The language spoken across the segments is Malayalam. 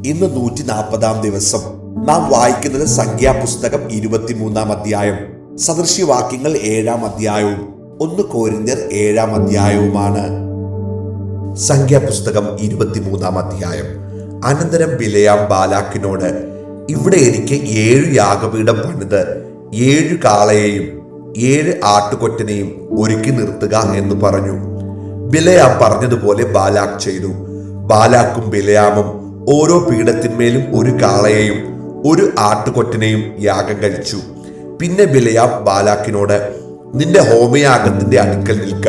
ഇന്ന് 140-ാം ദിവസം. നാം വായിക്കുന്നത് സംഖ്യാപുസ്തകം 23-ാം അധ്യായം, സദൃശ്യവാക്യങ്ങൾ 7-ാം അധ്യായവും 1 കൊരിന്ത്യർ 7-ാം അധ്യായവുമാണ്. സംഖ്യാപുസ്തകം 23-ാം അധ്യായം. അനന്തരം ബിലെയാം ബാലാക്കിനോട്, ഇവിടെ എനിക്ക് 7 യാഗപീഠം പണിത് 7 കാളയെയും 7 ആട്ടുകൊറ്റനെയും ഒരുക്കി നിർത്തുക എന്ന് പറഞ്ഞു. ബിലെയാം പറഞ്ഞതുപോലെ ബാലാക്ക് ചെയ്തു. ബാലാക്കും ബിലെയാമും ഓരോ പീഠത്തിന്മേലും 1 കാളയെയും 1 ആട്ടുകൊറ്റനെയും യാഗം കഴിച്ചു. പിന്നെ ബിലെയാം ബാലാക്കിനോട്, നിന്റെ ഹോമയാഗത്തിന്റെ അടുക്കൽ നിൽക്ക,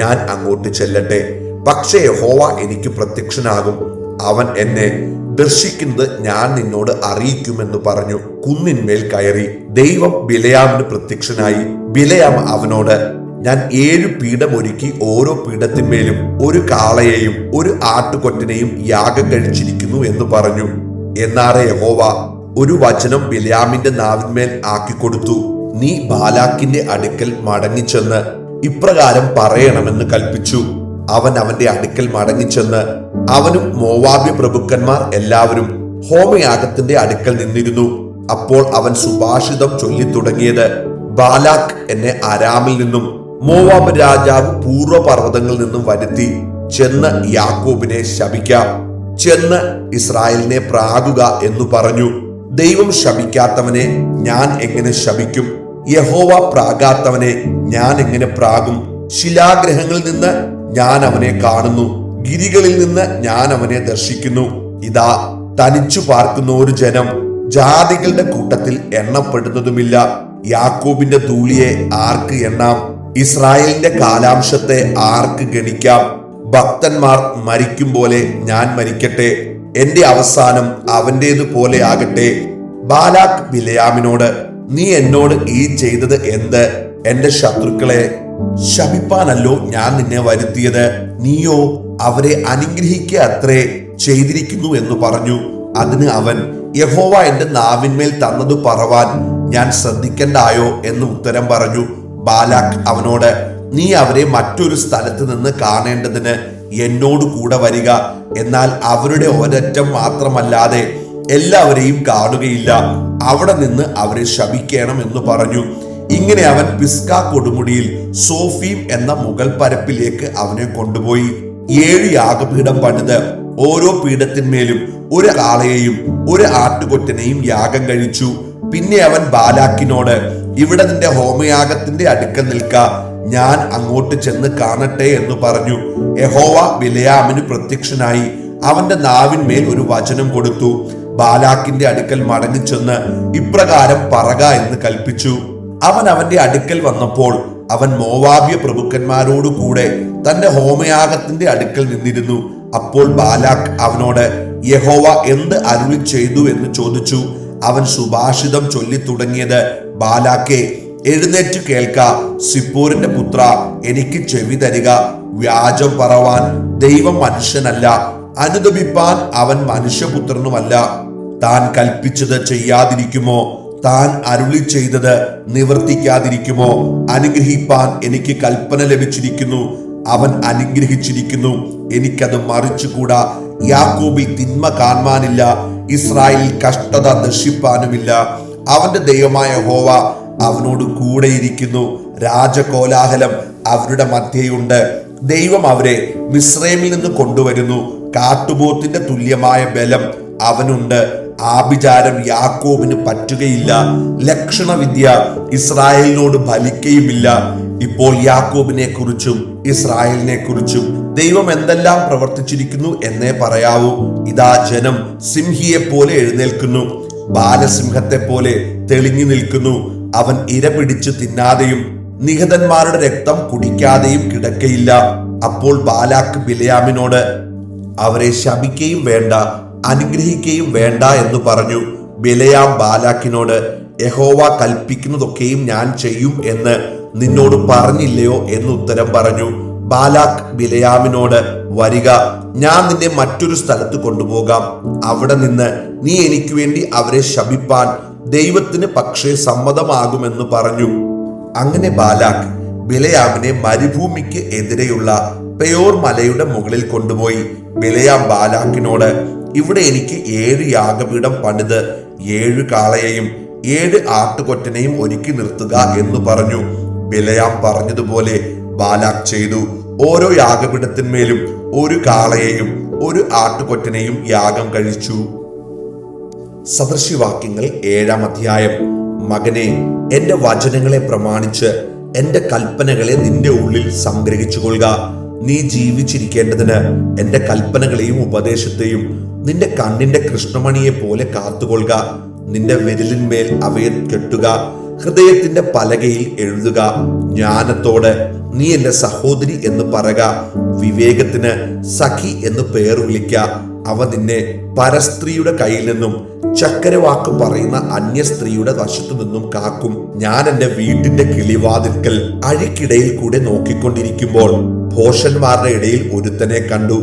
ഞാൻ അങ്ങോട്ട് ചെല്ലട്ടെ. പക്ഷേ യഹോവ എനിക്ക് പ്രത്യക്ഷനാകും, അവൻ എന്നെ ദർശിക്കുന്നത് ഞാൻ നിന്നോട് അറിയിക്കുമെന്ന് പറഞ്ഞു കുന്നിന്മേൽ കയറി. ദൈവം ബിലെയാമിന് പ്രത്യക്ഷനായി. ബിലെയാം അവനോട്, ഞാൻ 7 പീഠം ഒരുക്കി ഓരോ പീഠത്തിന്മേലും 1 കാളയെയും 1 ആട്ടുകൊറ്റനെയും യാഗം കഴിച്ചിരിക്കുന്നു എന്ന് പറഞ്ഞു. എന്നാറെ യഹോവ ഒരു വചനം ബിലെയാമിന്റെ നാവിന്മേൽ ആക്കിക്കൊടുത്തു. നീ ബാലാക്കിന്റെ അടുക്കൽ മടങ്ങിച്ചെന്ന് ഇപ്രകാരം പറയണമെന്ന് കൽപ്പിച്ചു. അവൻ അവന്റെ അടുക്കൽ മടങ്ങിച്ചെന്ന് അവനും മോവാബ്യ പ്രഭുക്കന്മാർ എല്ലാവരും ഹോമയാഗത്തിന്റെ അടുക്കൽ നിന്നിരുന്നു. അപ്പോൾ അവൻ സുഭാഷിതം ചൊല്ലി തുടങ്ങിയത്, ബാലാക്ക് എന്നെ അരാമിൽ നിന്നും മോവാബ് രാജാവ് പൂർവ്വ പർവ്വതങ്ങളിൽ നിന്നും വരുത്തി. ചെന്ന് യാക്കോബിനെ ശപിക്കാം, ചെന്ന് ഇസ്രായേലിനെ പ്രാകുക എന്നു പറഞ്ഞു. ദൈവം ശപിക്കാത്തവനെ ഞാൻ എങ്ങനെ ശപിക്കും? യഹോവ പ്രാകാത്തവനെ ഞാൻ എങ്ങനെ പ്രാകും? ശിലാഗ്രഹങ്ങളിൽ നിന്ന് ഞാൻ അവനെ കാണുന്നു, ഗിരികളിൽ നിന്ന് ഞാൻ അവനെ ദർശിക്കുന്നു. ഇതാ തനിച്ചു പാർക്കുന്ന ഒരു ജനം, ജാതികളുടെ കൂട്ടത്തിൽ എണ്ണപ്പെടുന്നതുമില്ല. യാക്കോബിന്റെ ധൂളിയെ ആർക്ക് എണ്ണാം? ഇസ്രായേലിന്റെ കാലാംശത്തെ ആർക്ക് ഗണിക്കാം? ഭക്തന്മാർ മരിക്കും പോലെ ഞാൻ മരിക്കട്ടെ, എന്റെ അവസാനം അവന്റേതുപോലെ ആകട്ടെ. ബാലാക്ക് ബിലെയാമിനോട്, നീ എന്നോട് ഈ ചെയ്തത് എന്ത്? എന്റെ ശത്രുക്കളെ ശപിപ്പാനല്ലോ ഞാൻ നിന്നെ വരുത്തിയത്. നീയോ അവരെ അനുഗ്രഹിക്കുക അത്രേ ചെയ്തിരിക്കുന്നു എന്ന് പറഞ്ഞു. അതിന് അവൻ, യഹോവ എന്റെ നാവിന്മേൽ തന്നതു പറവാൻ ഞാൻ ശ്രദ്ധിക്കണ്ടായോ എന്ന് ഉത്തരം പറഞ്ഞു. ബാലാക്ക് അവനോട്, നീ അവരെ മറ്റൊരു സ്ഥലത്ത് നിന്ന് കാണേണ്ടതിന് എന്നോട് കൂടെ വരിക, എന്നാൽ അവരുടെ ഒരറ്റം മാത്രമല്ലാതെ എല്ലാവരെയും കാണുകയില്ല. അവിടെ നിന്ന് അവരെ ശപിക്കണം എന്ന് പറഞ്ഞു. ഇങ്ങനെ അവൻ പിസ്ക കൊടുമുടിയിൽ സോഫീം എന്ന മുകൾ പരപ്പിലേക്ക് അവനെ കൊണ്ടുപോയി. 7 യാഗപീഠം പണിത് ഓരോ പീഠത്തിന്മേലും 1 കാളയെയും 1 ആട്ടുകൊറ്റനെയും യാഗം കഴിച്ചു. പിന്നെ അവൻ ബാലാക്കിനോട്, ഇവിടെ നിന്റെ ഹോമയാഗത്തിന്റെ അടുക്കൽ നിൽക്ക, ഞാൻ അങ്ങോട്ട് ചെന്ന് കാണട്ടെ എന്ന് പറഞ്ഞു. യഹോവ ബിലെയാമിന് പ്രത്യക്ഷനായി അവന്റെ നാവിന്മേൽ ഒരു വചനം കൊടുത്തു. ബാലാക്കിന്റെ അടുക്കൽ മടങ്ങിച്ചെന്ന് ഇപ്രകാരം പറക എന്ന് കൽപ്പിച്ചു. അവൻ അവന്റെ അടുക്കൽ വന്നപ്പോൾ അവൻ മോവാബ്യ പ്രഭുക്കന്മാരോടു കൂടെ തന്റെ ഹോമയാഗത്തിന്റെ അടുക്കൽ നിന്നിരുന്നു. അപ്പോൾ ബാലാക്ക് അവനോട്, യഹോവ എന്ത് അരുളി ചെയ്തു എന്ന് ചോദിച്ചു. അവൻ സുഭാഷിതം ചൊല്ലി തുടങ്ങിയത്, ബാലാക്കെ, എഴുന്നേറ്റ് കേൾക്ക, സിപ്പോരിന്റെ പുത്ര, എനിക്ക് ചെവി തരിക. വ്യാജം പറവാൻ ദൈവം മനുഷ്യനല്ല, അനുദപിപ്പാൻ അവൻ മനുഷ്യപുത്രനുമല്ല. താൻ കൽപ്പിച്ചത് ചെയ്യാതിരിക്കുമോ? താൻ അരുളി ചെയ്തത് നിവർത്തിക്കാതിരിക്കുമോ? അനുഗ്രഹിപ്പാൻ എനിക്ക് കൽപ്പന ലഭിച്ചിരിക്കുന്നു, അവൻ അനുഗ്രഹിച്ചിരിക്കുന്നു, എനിക്കത് മറിച്ചുകൂടാ. യാക്കോബിൽ തിന്മ കാണാനില്ല, ഇസ്രായേലിൽ കഷ്ടത ദർശിപ്പാനുമില്ല. അവന്റെ ദൈവമായ യഹോവ അവനോട് കൂടെയിരിക്കുന്നു. രാജകോലാഹലം അവരുടെ മധ്യയുണ്ട്. ദൈവം അവരെ മിസ്രൈമിൽ നിന്ന് കൊണ്ടുവരുന്നു. കാട്ടുപോത്തിന്റെ തുല്യമായ ബലം അവനുണ്ട്. ആഭിചാരം യാക്കോബിന് പറ്റുകയില്ല, ലക്ഷണവിദ്യ ഇസ്രായേലിനോട് ഫലിക്കുകയുമില്ല. ഇപ്പോൾ യാക്കോബിനെ കുറിച്ചും ഇസ്രായേലിനെ കുറിച്ചും ദൈവം എന്തെല്ലാം പ്രവർത്തിച്ചിരിക്കുന്നു എന്നേ പറയാവൂ. ഇതാ ജനം സിംഹിയെ പോലെ എഴുന്നേൽക്കുന്നു, ബാലസിംഹത്തെ പോലെ തെളിഞ്ഞു നിൽക്കുന്നു. അവൻ ഇര പിടിച്ചു തിന്നാതെയും നിഹതന്മാരുടെ രക്തം കുടിക്കാതെയും കിടക്കയില്ല. അപ്പോൾ ബാലാക്ക് ബിലെയാമിനോട്, അവരെ ശപിക്കുകയും വേണ്ട, അനുഗ്രഹിക്കുകയും വേണ്ട എന്ന് പറഞ്ഞു. ബിലെയാം ബാലാക്കിനോട്, യഹോവ കൽപ്പിക്കുന്നതൊക്കെയും ഞാൻ ചെയ്യും എന്ന് നിന്നോട് പറഞ്ഞില്ലയോ എന്ന് ഉത്തരം പറഞ്ഞു. ബാലാക്ക് ബിലെയാമിനോട്, വരിക, ഞാൻ നിന്നെ മറ്റൊരു സ്ഥലത്ത് കൊണ്ടുപോകാം. അവിടെ നിന്ന് നീ എനിക്ക് വേണ്ടി അവരെ ശപിപ്പാൻ ദൈവത്തിന് പക്ഷേ സമ്മതമാകുമെന്ന് പറഞ്ഞു. അങ്ങനെ ബാലാക്ക് ബിലെയാമിനെ മരുഭൂമിക്ക് എതിരെയുള്ള പെയോർ മലയുടെ മുകളിൽ കൊണ്ടുപോയി. ബിലെയാം ബാലാക്കിനോട്, ഇവിടെ എനിക്ക് 7 യാഗപീഠം പണിത് 7 കാളയെയും 7 ആട്ടുകൊറ്റനെയും ഒരുക്കി നിർത്തുക എന്ന് പറഞ്ഞു. ബിലയാം പറഞ്ഞതുപോലെ ബാലാക് ചെയ്തു. ഓരോ യാഗപീഠത്തിന്മേലും 1 കാളയെയും 1 ആട്ടുകൊറ്റനെയും യാഗം കഴിച്ചു. സദൃശ്യവാക്യങ്ങൾ 7-ാം അധ്യായം. മകനെ, എന്റെ വചനങ്ങളെ പ്രമാണിച്ച് എന്റെ കൽപ്പനകളെ നിന്റെ ഉള്ളിൽ സംഗ്രഹിച്ചുകൊള്ളുക. നീ ജീവിച്ചിരിക്കേണ്ടതിന് എന്റെ കൽപ്പനകളെയും ഉപദേശത്തെയും നിന്റെ കണ്ണിന്റെ കൃഷ്ണമണിയെ പോലെ കാത്തുകൊള്ളുക. നിന്റെ വിരലിന്മേൽ അവയെ കെട്ടുക, ഹൃദയത്തിന്റെ പലകയിൽ എഴുതുക. ജ്ഞാനത്തോട് നീ എന്റെ സഹോദരി എന്ന് പറയുക, വിവേകത്തിന് സഖി എന്ന് പേർ വിളിക്ക. അവ നിന്നെ പരസ്ത്രീയുടെ കയ്യിൽ നിന്നും ചക്കരവാക്ക് പറയുന്ന അന്യ സ്ത്രീയുടെ വശത്തു നിന്നും കാക്കും. ഞാൻ എന്റെ വീട്ടിന്റെ കിളിവാതിൽക്കൽ അഴിക്കിടയിൽ കൂടെ നോക്കിക്കൊണ്ടിരിക്കുമ്പോൾ ഭോഷന്മാരുടെ ഇടയിൽ ഒരുത്തനെ കണ്ടു.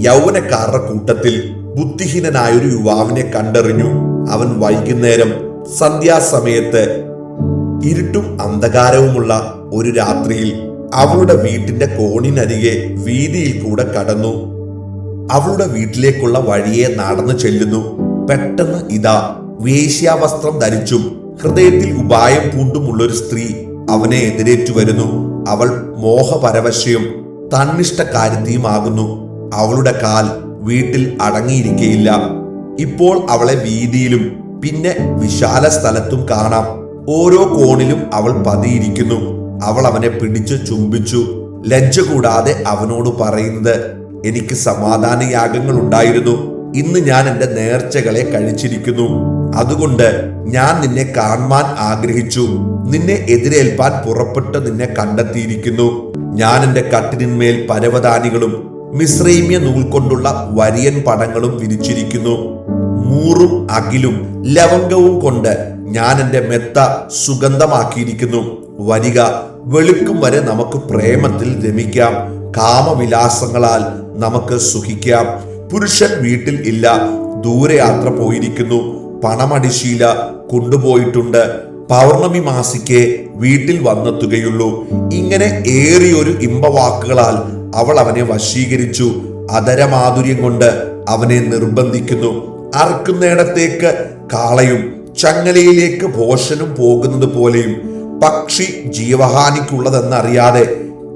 യൗവനക്കാരുടെ കൂട്ടത്തിൽ ബുദ്ധിഹീനനായൊരു യുവാവിനെ കണ്ടറിഞ്ഞു. അവൻ വൈകുന്നേരം സന്ധ്യാസമയത്ത് ഇരുട്ടും അന്ധകാരവുമുള്ള ഒരു രാത്രിയിൽ അവളുടെ വീട്ടിന്റെ കോണിനരികെ വീതിയിൽ കൂടെ കടന്നു. അവളുടെ വീട്ടിലേക്കുള്ള വഴിയെ നടന്നു ചെല്ലുന്നു. പെട്ടെന്ന് ഇതാ, വേശ്യാവസ്ത്രം ധരിച്ചും ഹൃദയത്തിൽ ഉപായം പൂണ്ടുമുള്ളൊരു സ്ത്രീ അവനെ എതിരേറ്റു വരുന്നു. അവൾ മോഹപരവശയും തന്നിഷ്ടക്കാരിയുമാകുന്നു. അവളുടെ കാൽ വീട്ടിൽ അടങ്ങിയിരിക്കയില്ല. ഇപ്പോൾ അവളെ വീതിയിലും പിന്നെ വിശാല സ്ഥലത്തും കാണാം. ഓരോ കോണിലും അവൾ പതിയിരിക്കുന്നു. അവൾ അവനെ പിടിച്ചു ചുംബിച്ചു. ലജ്ജ കൂടാതെ അവനോട് പറയുന്നത്, എനിക്ക് സമാധാന യാഗങ്ങൾ ഉണ്ടായിരുന്നു. ഇന്ന് ഞാൻ എന്റെ നേർച്ചകളെ കഴിച്ചിരിക്കുന്നു. അതുകൊണ്ട് ഞാൻ നിന്നെ കാണുവാൻ ആഗ്രഹിച്ചു. നിന്നെ എതിരേൽപ്പാൻ പുറപ്പെട്ട് നിന്നെ കണ്ടെത്തിയിരിക്കുന്നു. ഞാൻ എന്റെ കട്ടിലിന്മേൽ പരവതാനികളും മിശ്രൈമ്യ നൂൽ കൊണ്ടുള്ള വരിയൻ പടങ്ങളും വിരിച്ചിരിക്കുന്നു. മൂറും അകിലും ലവംഗവും കൊണ്ട് ഞാൻ എന്റെ മെത്ത സുഗന്ധമാക്കിയിരിക്കുന്നു. വരിക, വെളുക്കും വരെ നമുക്ക് പ്രേമത്തിൽ രമിക്കാം. കാമവിലാസങ്ങളാൽ നമുക്ക് സുഖിക്കാം. പുരുഷൻ വീട്ടിൽ ഇല്ല, ദൂരയാത്ര പോയിരിക്കുന്നു. പണമടിശീല കൊണ്ടുപോയിട്ടുണ്ട്. പൗർണമി മാസിക്ക് വീട്ടിൽ വന്നെത്തുകയുള്ളൂ. ഇങ്ങനെ ഏറിയൊരു ഇമ്പവാക്കുകളാൽ അവൾ അവനെ വശീകരിച്ചു. അധരമാധുര്യം കൊണ്ട് അവനെ നിർബന്ധിക്കുന്നു. അറുക്കുന്നിടത്തേക്ക് കാളയും ചങ്ങലയിലേക്ക് ഭോഷനും പോകുന്നത് പോലെയും പക്ഷി ജീവഹാനിക്കുള്ളതെന്നറിയാതെ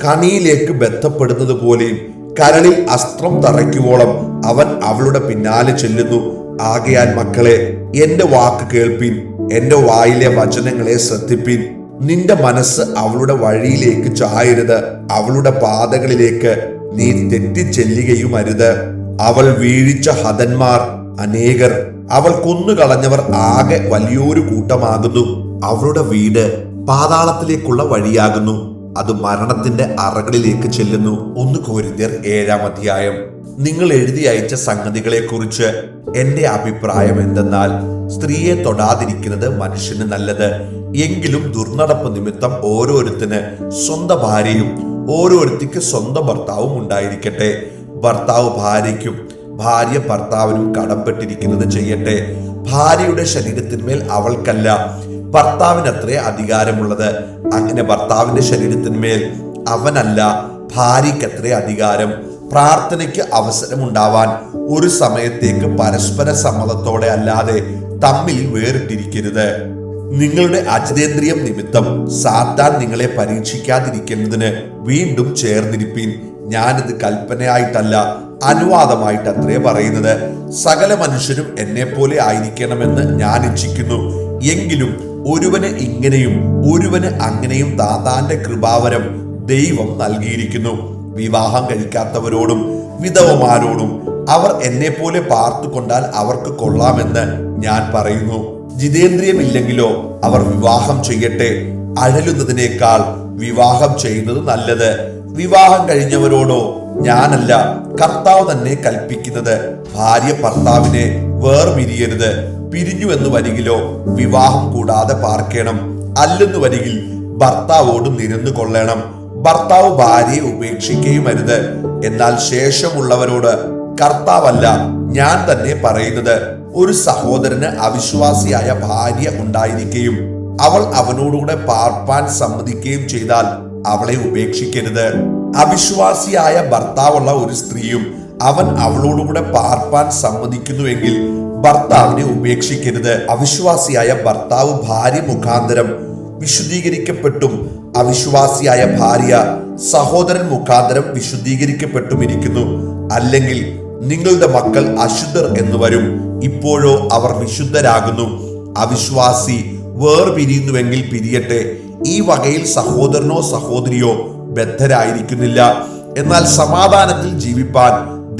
കണിയിലേക്ക് ബന്ധപ്പെടുന്നത് പോലെയും കരളിൽ അസ്ത്രം തറയ്ക്കുവോളം അവൻ അവളുടെ പിന്നാലെ ചെല്ലുന്നു. ആകയാൽ മക്കളെ, എന്റെ വാക്ക് കേൾപ്പീൻ, എന്റെ വായിലെ വചനങ്ങളെ ശ്രദ്ധിപ്പീൻ. നിന്റെ മനസ്സ് അവളുടെ വഴിയിലേക്ക് ചായരുത്. അവളുടെ പാതകളിലേക്ക് നീ തെറ്റിച്ചെല്ലുകയും അരുത്. അവൾ വീഴിച്ച ഹതന്മാർ അനേകർ, അവൾ കൊന്നുകളഞ്ഞവർ ആകെ വലിയൊരു കൂട്ടമാകുന്നു. അവളുടെ വീട് പാതാളത്തിലേക്കുള്ള വഴിയാകുന്നു. അത് മരണത്തിന്റെ അറകളിലേക്ക് ചെല്ലുന്നു. 1 കൊരിന്ത്യർ 7-ാം അധ്യായം. നിങ്ങൾ എഴുതി അയച്ച സംഗതികളെ കുറിച്ച് എന്റെ അഭിപ്രായം എന്തെന്നാൽ, സ്ത്രീയെ തൊടാതിരിക്കുന്നത് മനുഷ്യന് നല്ലത്. എങ്കിലും ദുർനടപ്പ് നിമിത്തം ഓരോരുത്തന് സ്വന്തം ഭാര്യയും ഓരോരുത്തിക്ക് സ്വന്തം ഭർത്താവും ഉണ്ടായിരിക്കട്ടെ. ഭർത്താവ് ഭാര്യയ്ക്കും ഭാര്യ ഭർത്താവിനും കടംപെട്ടിരിക്കുന്നത് ചെയ്യട്ടെ. ഭാര്യയുടെ ശരീരത്തിന്മേൽ അവൾക്കല്ല, ഭർത്താവിനത്രേ അധികാരമുള്ളത്. അങ്ങനെ ഭർത്താവിന്റെ ശരീരത്തിന്മേൽ അവനല്ല, ഭാര്യയ്ക്കത്രേ അധികാരം. പ്രാർത്ഥനയ്ക്ക് അവസരമുണ്ടാവാൻ ഒരു സമയത്തേക്ക് പരസ്പര സമ്മതത്തോടെ അല്ലാതെ തമ്മിൽ വേറിട്ടിരിക്കരുത്. നിങ്ങളുടെ അജിതേന്ദ്രിയം നിമിത്തം സാത്താൻ നിങ്ങളെ പരീക്ഷിക്കാതിരിക്കുന്നതിന് വീണ്ടും ചേർന്നിരിപ്പീൻ. ഞാനിത് കൽപ്പനയായിട്ടല്ല, അനുവാദമായിട്ടത്രേ പറയുന്നത്. സകല മനുഷ്യരും എന്നെ പോലെ ആയിരിക്കണമെന്ന് ഞാൻ ഇച്ഛിക്കുന്നു. എങ്കിലും ഒരുവന് ഇങ്ങനെയും ഒരുവന് അങ്ങനെയും താതാന്റെ കൃപാവരം ദൈവം നൽകിയിരിക്കുന്നു. വിവാഹം കഴിക്കാത്തവരോടും വിധവമാരോടും അവർ എന്നെ പോലെ പാർത്തുകൊണ്ടാൽ അവർക്ക് കൊള്ളാമെന്ന് ഞാൻ പറയുന്നു. ജിതേന്ദ്രിയമില്ലെങ്കിലോ അവർ വിവാഹം ചെയ്യട്ടെ. അഴലുന്നതിനേക്കാൾ വിവാഹം ചെയ്യുന്നത് നല്ലത്. വിവാഹം കഴിഞ്ഞവരോടോ ഞാനല്ല, കർത്താവ് തന്നെ കൽപ്പിക്കുന്നത്, ഭാര്യ ഭർത്താവിനെ വേർപിരിയരുത്. പിരിഞ്ഞു എന്ന് വരികിലോ വിവാഹം കൂടാതെ പാർക്കണം. അല്ലെന്ന് വരികിൽ ഭർത്താവോട് നിരന്നു കൊള്ളണം. ഭർത്താവ് ഭാര്യയെ ഉപേക്ഷിക്കുകയും അരുത്. എന്നാൽ ശേഷമുള്ളവരോട് കർത്താവല്ല, ഞാൻ തന്നെ പറയുന്നത്, ഒരു സഹോദരന് അവിശ്വാസിയായ ഭാര്യ ഉണ്ടായിരിക്കുകയും അവൾ അവനോടുകൂടെ പാർപ്പാൻ സമ്മതിക്കുകയും ചെയ്താൽ അവളെ ഉപേക്ഷിക്കരുത്. അവിശ്വാസിയായ ഭർത്താവുള്ള ഒരു സ്ത്രീയും അവൻ അവളോടുകൂടെ പാർപ്പാൻ സമ്മതിക്കുന്നുവെങ്കിൽ ഭർത്താവിനെ ഉപേക്ഷിക്കരുത്. അവിശ്വാസിയായ ഭർത്താവ് ഭാര്യ മുഖാന്തരം വിശുദ്ധീകരിക്കപ്പെട്ടും അവിശ്വാസിയായ ഭാര്യ സഹോദരൻ മുഖാന്തരം വിശുദ്ധീകരിക്കപ്പെട്ടും ഇരിക്കുന്നു. അല്ലെങ്കിൽ നിങ്ങളുടെ മക്കൾ അശുദ്ധർ എന്ന് വരും. ഇപ്പോഴോ അവർ വിശുദ്ധരാകുന്നു. അവിശ്വാസി വേർപിരിയുന്നുവെങ്കിൽ പിരിയട്ടെ. ഈ വകയിൽ സഹോദരനോ സഹോദരിയോ ബദ്ധരായിരിക്കുന്നില്ല. എന്നാൽ സമാധാനത്തിൽ ജീവിപ്പാൻ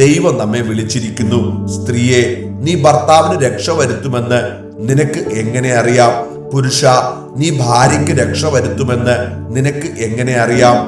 ദൈവം നമ്മെ വിളിച്ചിരിക്കുന്നു. സ്ത്രീയെ, നീ ഭർത്താവിന് രക്ഷ വരുത്തുമെന്ന് നിനക്ക് എങ്ങനെ അറിയാം? പുരുഷ, നീ ഭാര്യയ്ക്ക് രക്ഷ വരുത്തുമെന്ന് നിനക്ക് എങ്ങനെ അറിയാം?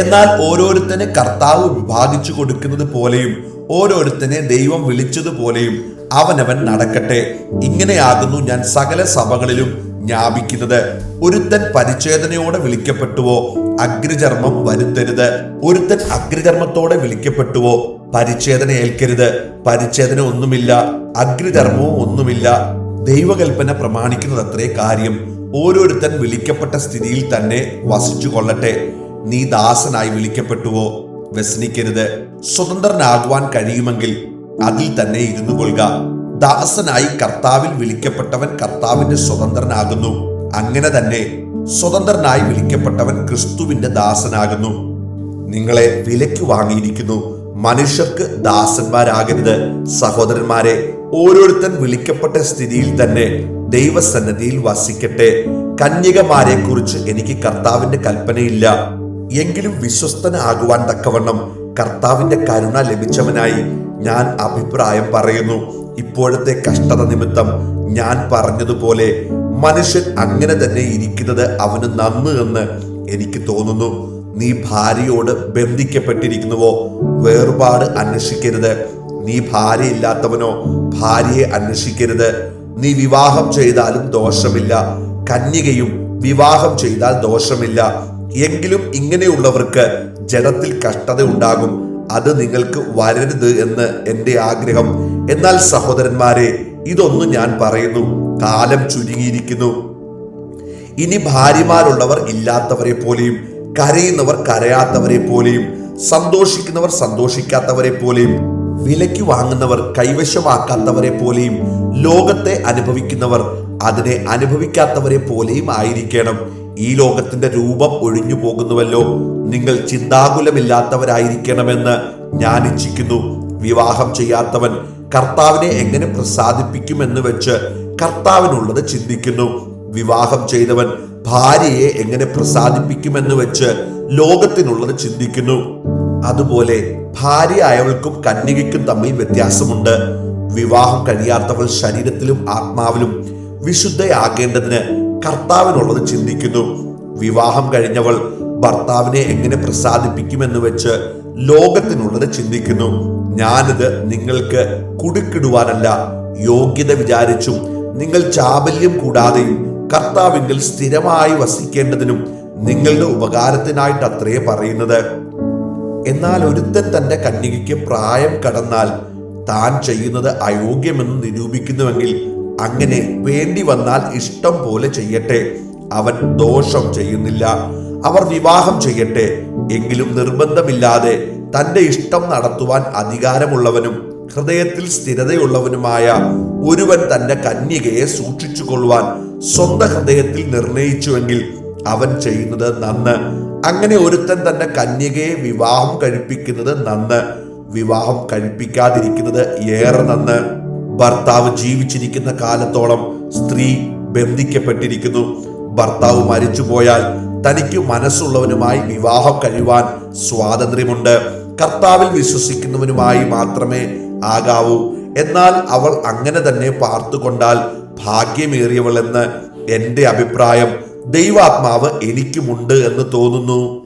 എന്നാൽ ഓരോരുത്തനെ കർത്താവ് വിഭാഗിച്ചു കൊടുക്കുന്നത് പോലെയും ഓരോരുത്തനെ ദൈവം വിളിച്ചതുപോലെയും അവനവൻ നടക്കട്ടെ. ഇങ്ങനെയാകുന്നു ഞാൻ സകല സഭകളിലും ജ്ഞാപിക്കുന്നത്. ഒരുത്തൻ പരിച്ഛേദനയോടെ വിളിക്കപ്പെട്ടുവോ അഗ്രചർമ്മം വരുത്തരുത്. ഒരുത്തൻ അഗ്രചർമ്മത്തോടെ വിളിക്കപ്പെട്ടുവോ പരിച്ഛേദന ഏൽക്കരുത്. പരിച്ഛേദന ഒന്നുമില്ല, അഗ്രചർമ്മവും ഒന്നുമില്ല. ദൈവകൽപ്പന പ്രമാണിക്കുന്നത് അത്രേ കാര്യം. ഓരോരുത്തൻ വിളിക്കപ്പെട്ട സ്ഥിതിയിൽ തന്നെ വസിച്ചു കൊള്ളട്ടെ. നീ ദാസനായി വിളിക്കപ്പെട്ടുവോ വ്യസനിക്കരുത്. സ്വതന്ത്രനാകുവാൻ കഴിയുമെങ്കിൽ അതിൽ തന്നെ ഇരുന്നു കൊള്ളുക. ദാസനായി കർത്താവിൽ വിളിക്കപ്പെട്ടവൻ കർത്താവിന്റെ സ്വതന്ത്രനാകുന്നു. അങ്ങനെ തന്നെ സ്വതന്ത്രനായി വിളിക്കപ്പെട്ടവൻ ക്രിസ്തുവിന്റെ ദാസനാകുന്നു. നിങ്ങളെ വിലയ്ക്ക് വാങ്ങിയിരിക്കുന്നു. മനുഷ്യർക്ക് ദാസന്മാരാകരുത്. സഹോദരന്മാരെ, ഓരോരുത്തൻ വിളിക്കപ്പെട്ട സ്ഥിതിയിൽ തന്നെ ദൈവസന്നിധിയിൽ വസിക്കട്ടെ. കന്യകമാരെ കുറിച്ച് എനിക്ക് കർത്താവിന്റെ കൽപ്പനയില്ല. എങ്കിലും വിശ്വസ്തനാകുവാൻ തക്കവണ്ണം കർത്താവിന്റെ കരുണ ലഭിച്ചവനായി ഞാൻ അഭിപ്രായം പറയുന്നു. ഇപ്പോഴത്തെ കഷ്ടത നിമിത്തം ഞാൻ പറഞ്ഞതുപോലെ മനുഷ്യൻ അങ്ങനെ തന്നെ ഇരിക്കുന്നത് അവന് നന്ന് എന്ന് എനിക്ക് തോന്നുന്നു. നീ ഭാര്യയോട് ബന്ധിക്കപ്പെട്ടിരിക്കുന്നുവോ വേർപാട് അന്വേഷിക്കരുത്. നീ ഭാര്യയില്ലാത്തവനോ ഭാര്യയെ അന്വേഷിക്കരുത്. നീ വിവാഹം ചെയ്താലും ദോഷമില്ല, കന്യകയും വിവാഹം ചെയ്താൽ ദോഷമില്ല. എങ്കിലും ഇങ്ങനെയുള്ളവർക്ക് ജഡത്തിൽ കഷ്ടത ഉണ്ടാകും. അത് നിങ്ങൾക്ക് വരരുത് എന്ന് എൻ്റെ ആഗ്രഹം. എന്നാൽ സഹോദരന്മാരെ, ഇതൊന്നും ഞാൻ പറയുന്നു, കാലം ചുരുങ്ങിയിരിക്കുന്നു. ഇനി ഭാര്യമാരുള്ളവർ ഇല്ലാത്തവരെ പോലെയും കരയുന്നവർ കരയാത്തവരെ പോലെയും സന്തോഷിക്കുന്നവർ സന്തോഷിക്കാത്തവരെ പോലെയും വിലയ്ക്ക് വാങ്ങുന്നവർ കൈവശമാക്കാത്തവരെ പോലെയും ലോകത്തെ അനുഭവിക്കുന്നവർ അതിനെ അനുഭവിക്കാത്തവരെ പോലെയും ആയിരിക്കണം. ഈ ലോകത്തിന്റെ രൂപം ഒഴിഞ്ഞു പോകുന്നുവല്ലോ. നിങ്ങൾ ചിന്താകുലമില്ലാത്തവരായിരിക്കണമെന്ന് ഞാൻ ഇച്ഛിക്കുന്നു. വിവാഹം ചെയ്യാത്തവൻ കർത്താവിനെ എങ്ങനെ പ്രസാദിപ്പിക്കുമെന്ന് വെച്ച് കർത്താവിനുള്ളത് ചിന്തിക്കുന്നു. വിവാഹം ചെയ്തവൻ ഭാര്യയെ എങ്ങനെ പ്രസാദിപ്പിക്കുമെന്ന് വെച്ച് ലോകത്തിനുള്ളത് ചിന്തിക്കുന്നു. അതുപോലെ ഭാര്യയായവൾക്കും കന്യകയ്ക്കും തമ്മിൽ വ്യത്യാസമുണ്ട്. വിവാഹം കഴിയാത്തവൾ ശരീരത്തിലും ആത്മാവിലും വിശുദ്ധയാകേണ്ടതിന് കർത്താവിനുള്ളത് ചിന്തിക്കുന്നു. വിവാഹം കഴിഞ്ഞവൾ ഭർത്താവിനെ എങ്ങനെ പ്രസാദിപ്പിക്കുമെന്ന് വെച്ച് ലോകത്തിനുള്ളത് ചിന്തിക്കുന്നു. ഞാനിത് നിങ്ങൾക്ക് കുടുക്കിടുവാനല്ല, യോഗ്യത വിചാരിച്ചും നിങ്ങൾ ചാബല്യം കൂടാതെയും കർത്താവിങ്കിൽ സ്ഥിരമായി വസിക്കേണ്ടതിനും നിങ്ങളുടെ ഉപകാരത്തിനായിട്ടത്രേ പറയുന്നത്. എന്നാൽ ഒരുത്തൻ തന്റെ കന്യകയ്ക്ക് പ്രായം കടന്നാൽ താൻ ചെയ്യുന്നത് അയോഗ്യമെന്ന് നിരൂപിക്കുന്നുവെങ്കിൽ അങ്ങനെ വേണ്ടി വന്നാൽ ഇഷ്ടം പോലെ ചെയ്യട്ടെ, അവൻ ദോഷം ചെയ്യുന്നില്ല. അവർ വിവാഹം ചെയ്യട്ടെ, എങ്കിലും നിർബന്ധമില്ലാതെ തന്റെ ഇഷ്ടം നടത്തുവാൻ അധികാരമുള്ളവനും ഹൃദയത്തിൽ സ്ഥിരതയുള്ളവനുമായ ഒരുവൻ തന്റെ കന്യകയെ സൂക്ഷിച്ചു കൊള്ളുവാൻ സ്വന്തം ഹൃദയത്തിൽ നിർണയിച്ചുവെങ്കിൽ അവൻ ചെയ്യുന്നത് നന്ന്. അങ്ങനെ ഒരുത്തൻ തന്റെ കന്യകയെ വിവാഹം കഴിപ്പിക്കുന്നത് നന്ന്, വിവാഹം കഴിപ്പിക്കാതിരിക്കുന്നത് ഏറെ നന്ന്. ഭർത്താവ് ജീവിച്ചിരിക്കുന്ന കാലത്തോളം സ്ത്രീ ബന്ധിക്കപ്പെട്ടിരിക്കുന്നു. ഭർത്താവ് മരിച്ചുപോയാൽ തനിക്ക് മനസ്സുള്ളവനുമായി വിവാഹം കഴിയുവാൻ സ്വാതന്ത്ര്യമുണ്ട്. കർത്താവിൽ വിശ്വസിക്കുന്നവനുമായി മാത്രമേ ആകാവൂ. എന്നാൽ അവൾ അങ്ങനെ തന്നെ പാർത്തുകൊണ്ടാൽ ഭാഗ്യമേറിയവൾ എന്ന് എൻ്റെ അഭിപ്രായം ദൈവാത്മാവ് എനിക്കുമുണ്ട് എന്ന് തോന്നുന്നു.